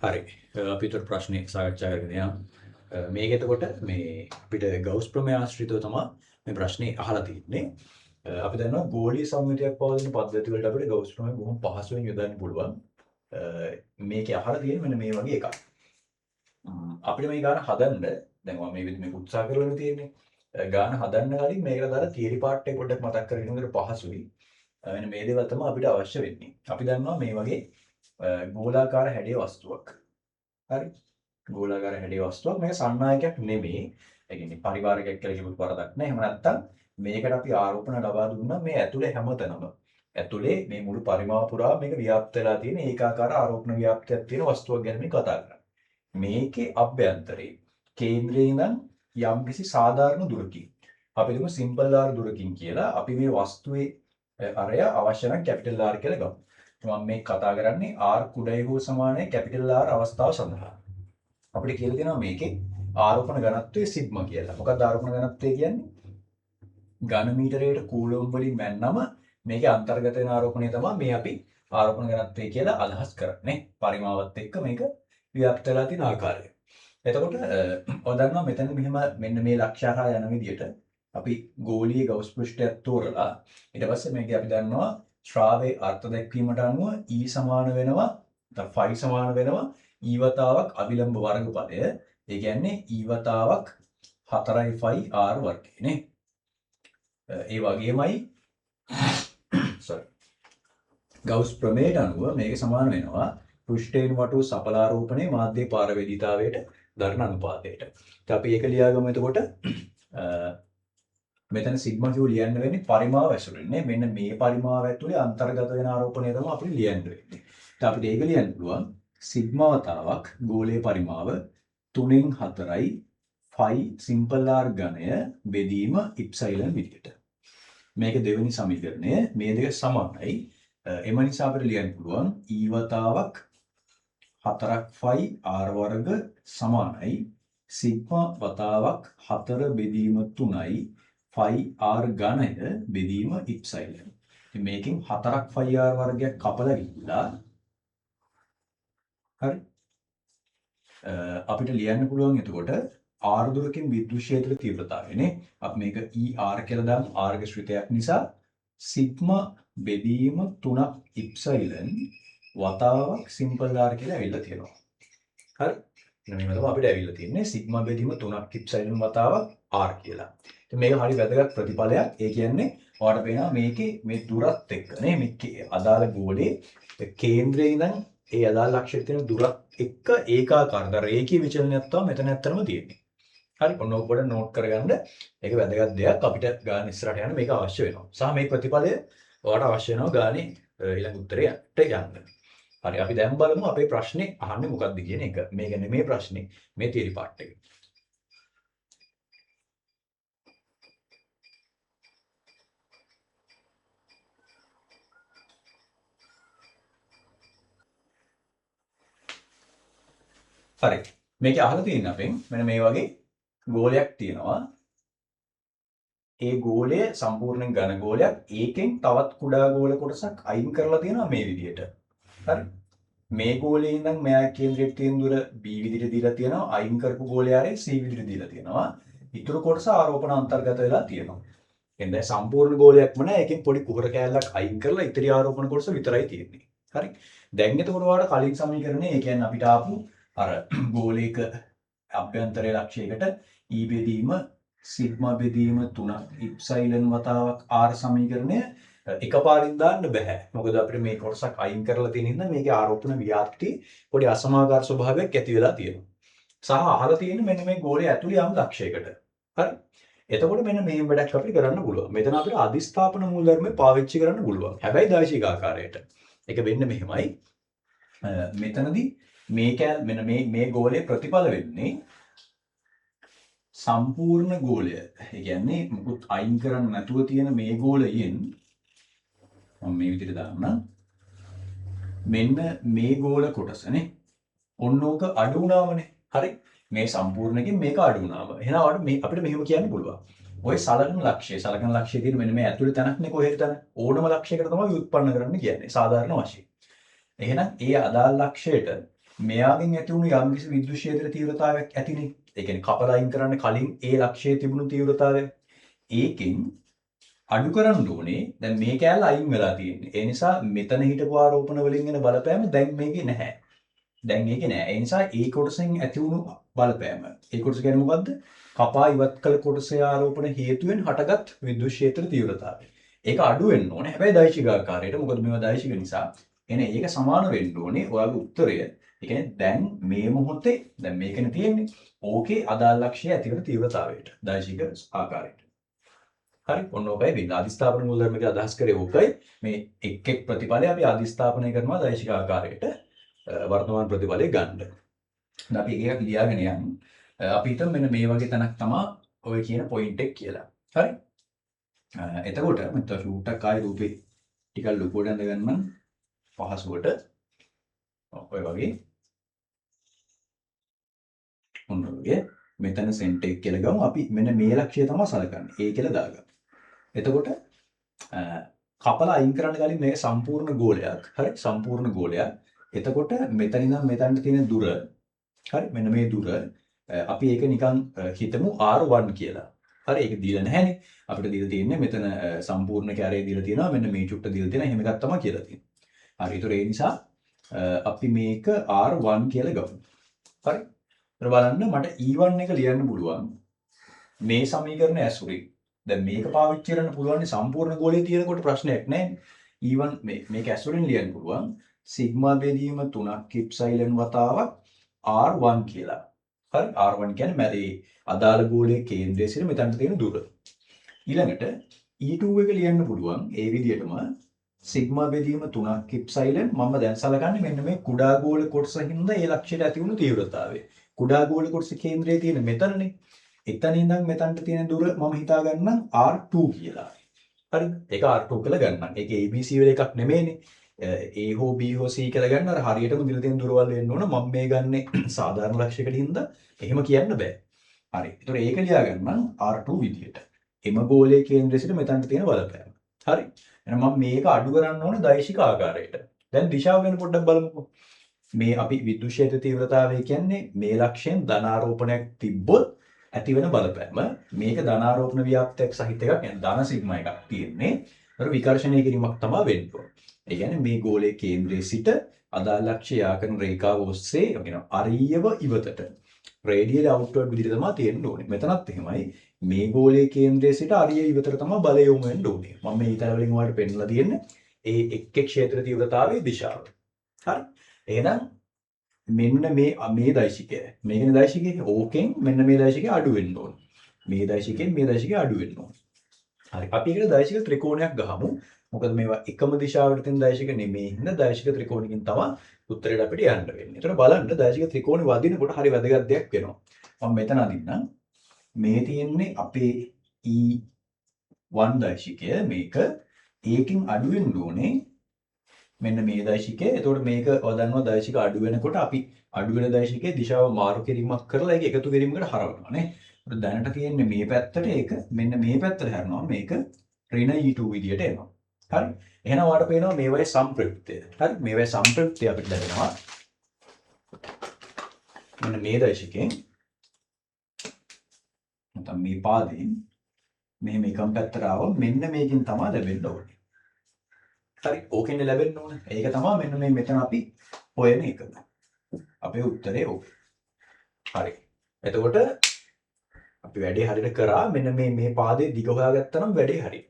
හරි. අපි උතර ප්‍රශ්නේ සාකච්ඡා කරගෙන යනවා. මේක එතකොට මේ අපිට ගවුස් ප්‍රමේය ආශ්‍රිතව තමයි මේ ප්‍රශ්නේ අහලා තියෙන්නේ. අපි දන්නවා ගෝලීය සම්මිතියක් පවතින පද්ධති වලට අපිට ගවුස් ප්‍රමේය බොහොම පහසුවෙන් යොදන්න පුළුවන්. මේකේ අහලා තියෙන්නේ මෙන්න මේ වගේ එකක්. අපිට මේ ගාන හදන්න දැන් මම මේ විදිහට මේක උත්සාහ කරගෙන තියෙන්නේ. ගාන හදන්න කලින් මේකට දාලා තියරි පාර්ට් එක පොඩ්ඩක් මතක් කරගෙන ඉන්නකොට පහසුයි. මෙන්න මේ දේවල් තමයි අපිට අවශ්‍ය වෙන්නේ. අපි දන්නවා මේ වගේ ගෝලාකාර හැඩයේ වස්තුවක්. හරි. ගෝලාකාර හැඩයේ වස්තුවක් මේක සන්නායකයක් නෙමෙයි. ඒ කියන්නේ පරිවාරකයක් කියලා කිව්වොත් වරදක් නෑ. එහෙම නැත්නම් මේකට අපි ආරෝපණ ලබා දුන්නා මේ ඇතුලේ හැමතැනම. ඇතුලේ මේ මුළු පරිමාව පුරා මේක ව්‍යාප්ත වෙලා තියෙන ඒකාකාර ආරෝපණ ව්‍යාප්තියක් තියෙන වස්තුවක් ගැන මේ කතා කරන්නේ. මේකේ අභ්‍යන්තරේ කේන්ද්‍රයේ ඉඳන් යම්කිසි සාධාරණ දුරකින් අපි දුමු සිම්පල් R දුරකින් කියලා අපි මේ වස්තුවේ අරය අවශ්‍ය නම් කැපිටල් R කියලා ගමු. මම මේ කතා කරන්නේ R කුඩයි හෝ සමානයි කැපිටල් R අවස්ථාව සඳහා. අපිට කියලා තියෙනවා මේකේ ආරෝපණ ඝනත්වය සිග්මා කියලා. මොකක්ද ආරෝපණ ඝනත්වය කියන්නේ? ඝන මීටරයට කූලොම් වලින් මැන්නම මේකේ අන්තර්ගත වෙන ආරෝපණය තමයි මේ අපි ආරෝපණ ඝනත්වය කියලා අදහස් කරන්නේ. පරිමාවත් එක්ක මේක ව්‍යාප්ත වෙලා තියෙන ආකාරය. එතකොට ඔය දන්නවා මෙතන මෙහෙම මෙන්න මේ ලක්ෂ්‍ය හරහා යන විදිහට අපි ගෝලීය ගවුස් පෘෂ්ඨයක් තෝරලා ඊට පස්සේ මේක අපි දන්නවා ශ්‍රාවයේ අර්ථ දැක්වීමට අනුව E සමාන වෙනවා නැත්නම් phi සමාන වෙනවා E වතාවක් අභිලම්බ වර්ගඵලය. ඒ කියන්නේ E වතාවක් 4යි phi r වර්ගය නේ. ඒ වගේමයි ගවුස් ප්‍රමේයට අනුව මේක සමාන වෙනවා පෘෂ්ඨයෙන් වටු සඵලාරෝපණයේ මාධ්‍ය පාරවේදීතාවයට දරන අනුපාතයට. ඉතින් අපි ඒක ලියාගමු එතකොට මෙතන සිග්මා Q ලියන්න වෙන්නේ පරිමාව ඇසුරින්නේ. මෙන්න මේ පරිමාව ඇතුලේ අන්තර්ගත වෙන ආරෝපණය තමයි අපිට ලියන්න වෙන්නේ. ඉතින් අපිට ඒක ලියන්න පුළුවන් සිග්මා වතාවක් ගෝලයේ පරිමාව 3න් 4යි phi සිම්පල් r ඝනය බෙදීම ඉප්සයිලන් විදියට. මේක දෙවෙනි සමීකරණය. මේ දෙක සමානයි. එම නිසා අපිට ලියන්න පුළුවන් E වතාවක් 4ක් phi r වර්ග සමානයි සිග්මා වතාවක් 4 බෙදීම 3යි phi r ඝනය බෙදීම ඉප්සයිලන්. ඉතින් මේකෙන් 4ක් phi r වර්ගයක් කපලා ගිහිල්ලා හරි අපිට ලියන්න පුළුවන් එතකොට r දුරකින් විද්‍යුත් ක්ෂේත්‍ර තීව්‍රතාවයනේ. අපි මේක ER කියලා දාමු. r ගේ ශ්‍රිතයක් නිසා සිග්මා බෙදීම 3ක් ඉප්සයිලන් වතාවක් සිම්පල් r කියලා ඇවිල්ලා තියෙනවා. හරි. එහෙනම් මේ තමයි අපිට ඇවිල්ලා තියෙන්නේ සිග්මා බෙදීම 3ක් ඉප්සයිලන් වතාවක් r කියලා. ඉතින් මේක හරි වැදගත් ප්‍රතිඵලයක්. ඒ කියන්නේ ඔයාලට පේනවා මේකේ මේ දුරත් එක්ක නේ මේ අදාළ ගෝලයේ කේන්ද්‍රයේ ඉඳන් ඒ අදාළ ලක්ෂ්‍යයට තියෙන දුරත් එක්ක ඒකාකාර රේඛීය විචලනයක් තමයි මෙතන ඇත්තටම තියෙන්නේ. හරි. ඔන්න ඔක පොඩ්ඩක් නෝට් කරගන්න. ඒක වැදගත් දෙයක්. අපිට ගාන ඉස්සරහට යන්න මේක අවශ්‍ය වෙනවා. සහ මේ ප්‍රතිඵලය ඔයාලට අවශ්‍ය වෙනවා ගානේ ඊළඟ උත්තරයට යන්න. හරි. අපි දැන් බලමු අපේ ප්‍රශ්නේ අහන්නේ මොකක්ද කියන එක. මේක නෙමෙයි ප්‍රශ්නේ. මේ තියරි පාර්ට් එක. හරි. මේකේ අහලා තියෙන අපෙන් මෙන්න මේ වගේ ගෝලයක් තියෙනවා. ඒ ගෝලය සම්පූර්ණයෙන් ඝන ගෝලයක්. ඒකෙන් තවත් කුඩා ගෝල කොටසක් අයින් කරලා තියෙනවා මේ විදිහට. හරි. මේ ගෝලයේ ඉඳන් මෙයා කේන්ද්‍රයට තියෙන දුර B විදිහට දීලා තියෙනවා. අයින් කරපු ගෝලය ආරේ C විදිහට දීලා තියෙනවා. ඊටු කොටස ආරෝපණ අන්තර්ගත වෙලා තියෙනවා. එහෙනම් දැන් සම්පූර්ණ ගෝලයක්ම නෑ. ඒකෙන් පොඩි කුහර කෑල්ලක් අයින් කරලා ඉතිරි ආරෝපණ කොටස විතරයි තියෙන්නේ. හරි. දැන් එතකොට ඔයාලට කලින් සමීකරණේ ඒ කියන්නේ අපිට ආපු අර ගෝලයක අභ්‍යන්තරයේ ලක්ෂයකට E බෙදීම සිග්මා බෙදීම 3ක් ඉප්සයිලන් වතාවක් r සමීකරණය එකපාරින් දාන්න බෑ. මොකද අපිට මේ කොටසක් අයින් කරලා තියෙන හින්දා මේකේ ආරෝපණ ව්‍යාප්ති පොඩි අසමාකාර ස්වභාවයක් ඇති වෙලා තියෙනවා. සහ අහලා තියෙන්නේ මෙන්න මේ ගෝලයේ ඇතුළේ යම් ලක්ෂයකට. හරි. එතකොට මෙන්න මේ වැඩක් අපිට කරන්න පුළුවන්. මෙතන අපිට අදිස්ථාපන මූලධර්ම පාවිච්චි කරන්න පුළුවන්. හැබැයි දාශික ආකාරයට. ඒක වෙන්න මෙහෙමයි. මෙතනදී මෙන්න මේ ගෝලයේ ප්‍රතිඵල වෙන්නේ සම්පූර්ණ ගෝලය. ඒ කියන්නේ මුකුත් අයින් කරන්න නැතුව තියෙන මේ ගෝලයෙන් මම මේ විදිහට දාන්නම්. මෙන්න මේ ගෝල කොටසනේ. ඔන්න ඕක අඩු වුණාමනේ. හරි. මේ සම්පූර්ණකින් මේක අඩු වුණාම. එහෙනම් අපිට මෙහෙම කියන්න පුළුවන්. ඔය සලකන ලක්ෂ්‍යය තියෙන මෙන්න මේ ඇතුළේ තැනක්නේ කොහෙද තැන. ඕනම ලක්ෂයකට තමයි උත්පන්න කරන්න කියන්නේ සාධාරණ වශයෙන්. එහෙනම් ඒ අදාළ ලක්ෂයට මෙයාගෙන් ඇති වුණු යම්කිසි විද්‍යුත් ක්ෂේත්‍ර තීව්‍රතාවයක් ඇතිනේ. ඒ කියන්නේ කපලා අයින් කරන්න කලින් ඒ ලක්ෂයේ තිබුණු තීව්‍රතාවය. ඒකෙන් අඩු කරන්න ඕනේ. දැන් මේ කෑල්ල අයින් වෙලා තියෙන්නේ. ඒ නිසා මෙතන හිටපු ආරෝපණ වලින් එන බලපෑම දැන් මේකේ නැහැ. දැන් ඒකේ නැහැ. ඒ නිසා ඒ කොටසෙන් ඇති වුණු බලපෑම. ඒ කොටස කියන්නේ මොකද්ද? කපා ඉවත් කළ කොටසේ ආරෝපණ හේතුවෙන් හටගත් විද්‍යුත් ක්ෂේත්‍ර තීව්‍රතාවය. ඒක අඩු වෙන්න ඕනේ. හැබැයි දෛශිකාකාරයට. මොකද මේවා දෛශික නිසා. එනේ ඒක සමාන වෙන්න ඕනේ. ඔයාගේ උත්තරය. ඒ කියන්නේ දැන් මේ මොහොතේ දැන් මේකනේ තියෙන්නේ. ඕකේ අදාළ ලක්ෂ්‍ය ඇතිවන තීව්‍රතාවයට. දෛශික ආකාරයට. හරි. ඔන්න ඔකයි වෙන්නේ. අධිස්ථාපන මූලධර්මයක අදහස් කරේ ඕකයි. මේ එක් ප්‍රතිඵලය අපි අධිස්ථාපනය කරනවා දෛශික ආකාරයට වර්තමාන ප්‍රතිඵලය ගන්න. දැන් අපි ඒක ලියාගෙන යමු. අපි හිතමු මෙන්න මේ වගේ තැනක් තමයි ඔය කියන පොයින්ට් එක කියලා. හරි. එතකොට මම ෂූට් එකක් ආයේ රූපේ ටිකක් ලොකුවට ඇඳ ගන්නම් පහසුවට. ඔය වගේ. ඔන්න ඔය මෙතන සෙන්ටර් එක කියලා ගමු. අපි මෙන්න මේ ලක්ෂ්‍යය තමයි සලකන්නේ. ඒ කියලා දාගමු. එතකොට කපලා අයින් කරන්න කලින් මේක සම්පූර්ණ ගෝලයක්. හරි. සම්පූර්ණ ගෝලයක්. එතකොට මෙතන ඉඳන් මෙතනට තියෙන දුර හරි මෙන්න මේ දුර අපි ඒක නිකන් හිතමු R1 කියලා. හරි ඒක දීලා නැහැනේ. අපිට දීලා තියෙන්නේ මෙතන සම්පූර්ණ කැරේ දීලා තියෙනවා. මෙන්න මේ චුට්ට දීලා තියෙනවා. එහෙම එකක් තමයි කියලා තියෙන්නේ. හරි. ඒතර ඒ නිසා අපි මේක R1 කියලා ගමු. හරි. ඒතර බලන්න මට E1 එක ලියන්න පුළුවන් මේ සමීකරණ ඇසුරින්. දැන් මේක පාවිච්චි කරන්න පුළුවන් සම්පූර්ණ ගෝලයේ තියෙනකොට ප්‍රශ්නයක් නැහැ. E1 මේක ඇසුරින් ලියන්න පුළුවන් සිග්මා බෙදීම 3ක් ඉප්සයිලන් වතාවක් R1 කියලා. හරි R1 කියන්නේ මැදේ අදාළ ගෝලයේ කේන්ද්‍රය සිට මෙතනට තියෙන දුර. ඊළඟට E2 එක ලියන්න පුළුවන් ඒ විදිහටම සිග්මා බෙදීම 3ක් ඉප්සයිලන් මම දැන් සලකන්නේ මෙන්න මේ කුඩා ගෝල කොටසින්ද ඒ ලක්ෂයට ඇති වුණු තීව්‍රතාවය. කුඩා ගෝල කොටසේ කේන්ද්‍රයේ තියෙන මෙතනනේ. එතන ඉඳන් මෙතනට තියෙන දුර මම හිතා ගන්නම් R2 කියලා. හරිද? ඒක R2 කියලා ගන්නම්. ඒක ABC වල එකක් නෙමෙයිනේ. A හෝ B හෝ C කියලා ගන්න අර හරියටම දිලා තියෙන දුරවල් වෙන්න ඕන. මම මේ ගන්නේ සාධාරණ ලක්ෂයකට හින්දා එහෙම කියන්න බෑ. හරි. ඒතකොට ඒක ලියා ගන්නම් R2 විදියට. එම ගෝලයේ කේන්ද්‍රය සිට මෙතනට තියෙන බලපෑම. හරි. එහෙනම් මම මේක අඩු කරන්න ඕන දෛශික ආකාරයට. දැන් දිශාව ගැන පොඩ්ඩක් බලමුකෝ. මේ අපි විද්‍යුත් ක්ෂේත්‍ර තීව්‍රතාවය කියන්නේ මේ ලක්ෂයෙන් ධනාරෝපණයක් තිබ්බොත් ඇතිවෙන බලපෑම. මේක ධනාරෝපණ ව්‍යාප්තයක් සහිත එකක්. يعني ධන සිග්මා එකක් තියෙන්නේ. ඒතර විකර්ෂණය කිරීමක් තමයි වෙන්නේ. ඒ කියන්නේ මේ ගෝලයේ කේන්ද්‍රයේ සිට අදාළ ලක්ෂ්‍ය යාකරන රේඛාව ඔස්සේ කියනවා අරීයව ඉවතට රේඩියල් අවුට්වර්ඩ් විදිහට තමයි තියෙන්න ඕනේ. මෙතනත් එහෙමයි. මේ ගෝලයේ කේන්ද්‍රයේ සිට අරීය ඉවතට තමයි බලය යොමු වෙන්න ඕනේ. මම මේ ඊතර වලින් ඔයාලට පෙන්නලා තියෙන්නේ ඒ එක් ක්ෂේත්‍ර තීව්‍රතාවයේ දිශාව. හරි. එහෙනම් මෙන්න මේ දෛශිකය. මේකනේ දෛශිකය. ඕකෙන් මෙන්න මේ දෛශිකය අඩු වෙන්න ඕනේ. මේ දෛශිකයෙන් මේ දෛශිකය අඩු වෙන්න ඕනේ. හරි. අපි ඒකට දෛශික ත්‍රිකෝණයක් ගහමු. මොකද මේවා එකම දිශාවට තියෙන දෛශික නෙමෙයි. හින්දා දෛශික ත්‍රිකෝණකින් තමයි උත්තරේට අපිට යන්න වෙන්නේ. ඒතර බලන්න දෛශික ත්‍රිකෝණෙ වදිනකොට හරි වැදගත් දෙයක් වෙනවා. මම මෙතන අදින්නම්. මේ තියෙන්නේ අපේ E1 දෛශිකය. මේක ඒකෙන් අඩු වෙන්න ඕනේ. මෙන්න මේ දෛශිකය. එතකොට මේක වදන්නවා දෛශික අඩු වෙනකොට අපි අඩු වෙන දෛශිකයේ දිශාව මාරු කිරීමක් කරලා ඒක එකතු කිරීමකට හරවනවා නේ. ඒත් දැනට තියෙන්නේ මේ පැත්තට ඒක මෙන්න මේ පැත්තට හැරෙනවා. මේක ඍණ E2 විදියට එනවා. හරි. එහෙනම් ඔයාලට පේනවා මේවයේ සම්ප්‍රයුක්තය. හරි. මේවයේ සම්ප්‍රයුක්තය අපිට ලැබෙනවා. මෙන්න මේ දෛශිකයෙන් නැත්නම් මේ පාදයෙන් මෙහෙම එකම පැත්තට ආවොත් මෙන්න මේකෙන් තමයි ලැබෙන්න ඕනේ. හරි. ඕකෙන් ලැබෙන්න ඕනේ. ඒක තමයි මෙන්න මේ මෙතන අපි හොයන එක. අපේ උත්තරේ ඕක. හරි. එතකොට අපි වැඩේ හරියට කරා මෙන්න මේ පාදේ දිග හොයාගත්තා නම් වැඩේ හරි.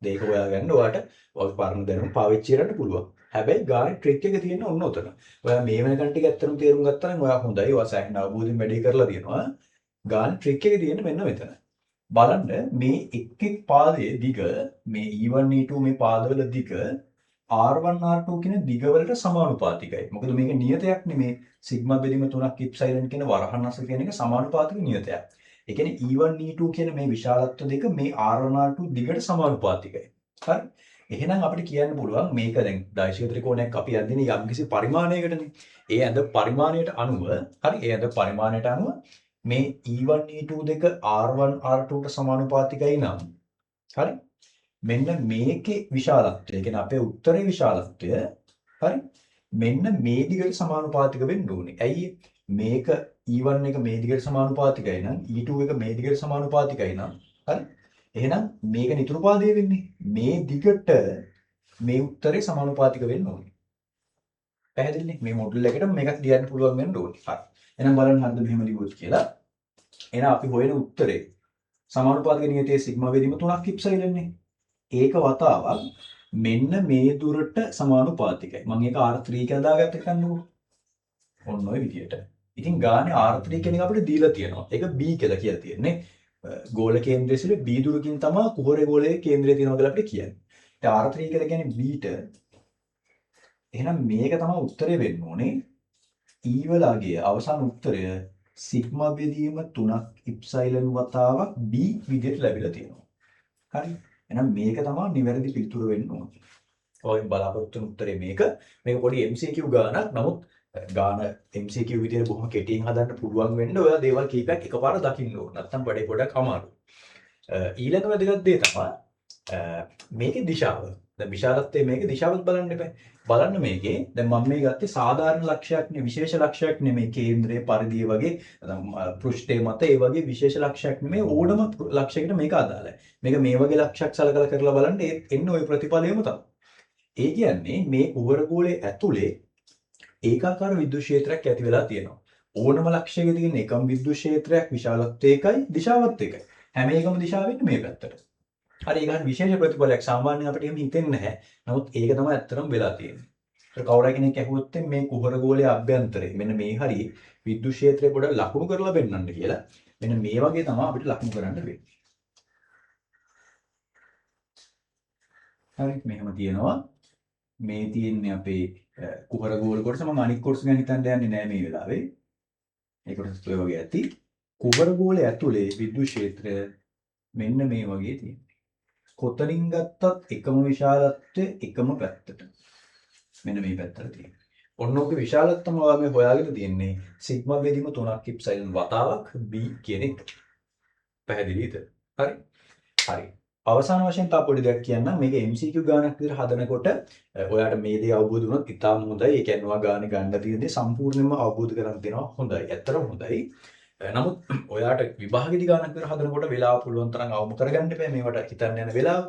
දෙක හොයාගන්න ඔයාලට ඔය පරණ දැනුම පාවිච්චි කරන්න පුළුවන්. හැබැයි ගානේ ට්‍රික් එක තියෙන්නේ ඔන්න ඔතන. ඔයා මේ වෙනකන් ටික ඇත්තටම තේරුම් ගත්තා නම් ඔයා හොඳයි. ඔයා සෑහෙන අවබෝධයෙන් වැඩේ කරලා තියෙනවා. ගානේ ට්‍රික් එක තියෙන්නේ මෙන්න මෙතන. බලන්න මේ එක් පාදයේ දිග මේ E1 E2 මේ පාදවල දිග R1 R2 කියන දිගවලට සමානුපාතිකයි. මොකද මේක නියතයක් නෙමේ. සිග්මා බෙදීම 3ක් ඉප්සයිලන් කියන වරහන් අස කියන එක සමානුපාතික නියතයක්. ඒ කියන්නේ E1 E2 කියන මේ විශාලත්ව දෙක මේ R1 R2 දිගට සමානුපාතිකයි. හරි. එහෙනම් අපිට කියන්න පුළුවන් මේක දැන් දෛශික ත්‍රිකෝණයක් අපි අඳින්නේ යම්කිසි පරිමාණයකටනේ. ඒ ඇඳ පරිමාණයට අනුව හරි ඒ ඇඳ පරිමාණයට අනුව මේ E1 E2 දෙක R1 R2ට සමානුපාතිකයි නම් හරි මෙන්න මේකේ විශාලත්වය කියන්නේ අපේ උත්තරේ විශාලත්වය හරි මෙන්න මේ දිගට සමානුපාතික වෙන්න ඕනේ. ඇයි මේක E1 එක මේ දිගට සමානුපාතිකයි නම් E2 එක මේ දිගට සමානුපාතිකයි නම් හරි. එහෙනම් මේක නිතුරු පාදයේ වෙන්නේ. මේ දිගට මේ උත්තරේ සමානුපාතික වෙන්න ඕනේ. පැහැදිලිනේ? මේ මොඩල් එකට මේකත් ලියන්න පුළුවන් වෙන්න ඕනේ. හරි. එහෙනම් බලන්න හරිද මෙහෙම ලියුවොත් කියලා. එහෙනම් අපි හොයන උත්තරේ සමානුපාතික නියතයේ සිග්මා බෙදීම 3ක් ඉප්සයිලන්නේ. ඒක වතාවක් මෙන්න මේ දුරට සමානුපාතිකයි. මම ඒක R3 කියලා දාගත්ත එකන්නකෝ. ඔන්න ඔය විදියට. ඉතින් ගානේ R3 කියන එක අපිට දීලා තියෙනවා. ඒක B කියලා කියලා තියෙන්නේ. ගෝල කේන්ද්‍රය සිට B දුරකින් තමයි කුහරේ ගෝලයේ කේන්ද්‍රය තියෙනවා කියලා අපිට කියන්නේ. ඉතින් R3 කියලා කියන්නේ B ට. එහෙනම් මේක තමයි උත්තරේ වෙන්න ඕනේ. E වලගේ අවසාන උත්තරය සිග්මා බෙදීම 3ක් ඉප්සයිලන් වතාවක් B විදියට ලැබිලා තියෙනවා. හරි. එහෙනම් මේක තමයි නිවැරදි පිළිතුර වෙන්න ඕනේ. ඔය බලාපොරොත්තු වෙන උත්තරේ මේක. මේක පොඩි MCQ ගානක්. නමුත් ගාන MCQ විදියට බොහොම කෙටියෙන් හදන්න පුළුවන් වෙන්න ඔය දේවල් කීපයක් එකපාර දකින්න ඕන. නැත්තම් වැඩේ පොඩක් අමාරුයි. ඊළඟ වැදගත් දේ තමයි මේකේ දිශාව. දැන් විශාලත්වයේ මේකේ දිශාවත් බලන්න එපා. බලන්න මේකේ දැන් මම මේ ගත්තේ සාධාරණ ලක්ෂයක් නෙවෙයි විශේෂ ලක්ෂයක් නෙමෙයි කේන්ද්‍රයේ පරිධිය වගේ පෘෂ්ඨයේ මත ඒ වගේ විශේෂ ලක්ෂයක් නෙමෙයි ඕනම ලක්ෂයකට මේක අදාළයි. මේක මේ වගේ ලක්ෂයක් සලකලා කරලා බලන්න එන්නේ ওই ප්‍රතිඵලයම තමයි. ඒ කියන්නේ මේ කුහර ගෝලයේ ඇතුලේ ඒකාකාර විද්‍යුත් ක්ෂේත්‍රයක් ඇති වෙලා තියෙනවා. ඕනම ලක්ෂයක තියෙන එකම විද්‍යුත් ක්ෂේත්‍රයක් විශාලත්වය එකයි දිශාවත් එකයි. හැම එකම දිශාව වෙන්නේ මේ පැත්තට. හරි ඒක හරි විශේෂ ප්‍රතිඵලයක් සාමාන්‍යයෙන් අපිට එහෙම හිතෙන්නේ නැහැ. නමුත් ඒක තමයි ඇත්තටම වෙලා තියෙන්නේ. ඒක කවුරු කෙනෙක් ඇහුවොත් මේ කුහර ගෝලයේ අභ්‍යන්තරේ මෙන්න මේ හරි විද්‍යුත් ක්ෂේත්‍රය පොඩ ලකුණු කරලා පෙන්නන්න කියලා. මෙන්න මේ වගේ තමයි අපිට ලකුණු කරන්න වෙන්නේ. හරි මෙහෙම තියෙනවා. මේ තියෙන්නේ අපේ කුහර ගෝල කොටස. මම අනිත් කොටස ගැන හිතන්න යන්නේ නැහැ මේ වෙලාවේ. ඒ කොටස ඔය වගේ ඇති. කුහර ගෝලයේ ඇතුලේ විද්‍යුත් ක්ෂේත්‍රය මෙන්න මේ වගේ තියෙනවා. කොතනින් ගත්තත් එකම විශාලත්වය එකම පැත්තට. මෙන්න මේ පැත්තට තියෙනවා. ඔන්න ඔක විශාලත්වම වගේ හොයාගෙන තියෙන්නේ සිග්මා බෙදීම 3ක් ඉප්සයිලන් වතාවක් B කියන එක. පැහැදිලිද? හරි. හරි. අවසාන වශයෙන් තව පොඩි දෙයක් කියන්නම්. මේක MCQ ගානක් විතර හදනකොට ඔයාට මේ දේ අවබෝධ වුණොත් ඉතාම හොඳයි. ඒ කියන්නේ ඔයා ගානේ ගන්න තියෙන දේ සම්පූර්ණයෙන්ම අවබෝධ කරගන්න තියෙනවා. හොඳයි. ඇත්තටම හොඳයි. නමුත් ඔයාට විභාගෙදි ගානක් විතර හදනකොට වෙලාව පුළුවන් තරම් අවම කරගන්න එපා මේවට හිතන්න යන වෙලාව.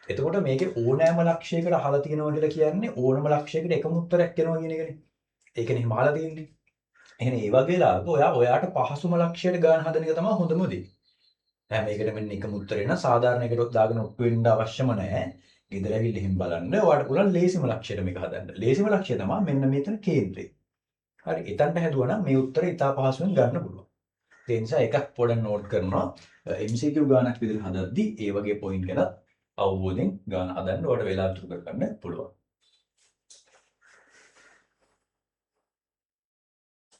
එතකොට මේකේ ඕනෑම ලක්ෂයකට අහලා තියෙනවා කියලා කියන්නේ ඕනම ලක්ෂයකට එකම උත්තරයක් එනවා කියන එකනේ. ඒකනේ හිම අහලා තියෙන්නේ. එහෙනම් ඒ වගේ වෙලාවක ඔයාට පහසුම ලක්ෂයට ගාන හදන එක තමයි හොඳම දේ. මේකට මෙන්න එකම උත්තරේ න සාධාරණ එකට දාගෙන ඔප්පු වෙන්න අවශ්‍යම නැහැ. ගෙදර ඇවිල්ලා එහෙම බලන්න. ඔයාට පුළුවන් ලේසිම ලක්ෂයට මේක හදන්න. ලේසිම ලක්ෂය තමයි මෙන්න මෙතන කේන්ද්‍රය. හරි. එතනට හැදුවා නම් මේ උත්තරේ ඉතා පහසුවෙන් ගන්න පුළුවන්. ඒ නිසා එකක් පොඩක් නෝට් කරනවා. MCQ ගානක් විදිහට හදද්දී ඒ වගේ පොයින්ට් ගැන අවබෝධයෙන් ගාන හදන්න ඔයාලට වෙලාව තුරු කරගන්න පුළුවන්.